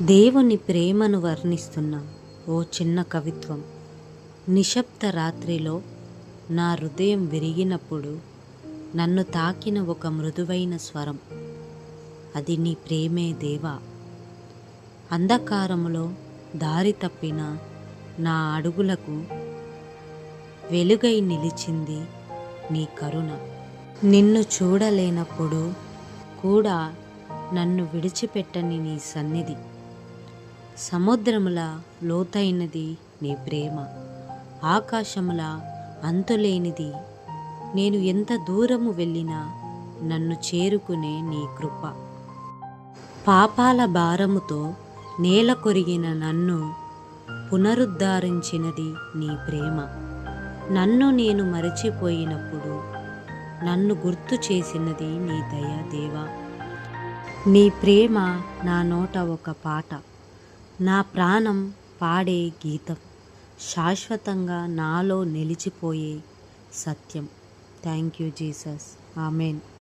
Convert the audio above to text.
దేవుని ప్రేమను వర్ణిస్తున్న ఓ చిన్న కవిత్వం. నిశ్శబ్ద రాత్రిలో నా హృదయం విరిగినప్పుడు నన్ను తాకిన ఒక మృదువైన స్వరం, అది నీ ప్రేమే దేవా. అంధకారములో దారి తప్పిన నా అడుగులకు వెలుగై నిలిచింది నీ కరుణ. నిన్ను చూడలేనప్పుడు కూడా నన్ను విడిచిపెట్టని నీ సన్నిధి. సముద్రముల లోతైనది నీ ప్రేమ, ఆకాశముల అంతులేనిది. నేను ఎంత దూరము వెళ్ళినా నన్ను చేరుకునే నీ కృప. పాపాల భారముతో నేల కొరిగిన నన్ను పునరుద్ధరించినది నీ ప్రేమ. నన్ను నేను మరచిపోయినప్పుడు నన్ను గుర్తు చేసినది నీ దయా దేవా. నీ ప్రేమ నా నోట ఒక పాట, నా ప్రాణం పాడే గీతం, శాశ్వతంగా నాలో నిలిచిపోయే సత్యం. Thank you Jesus. ఆమెన్.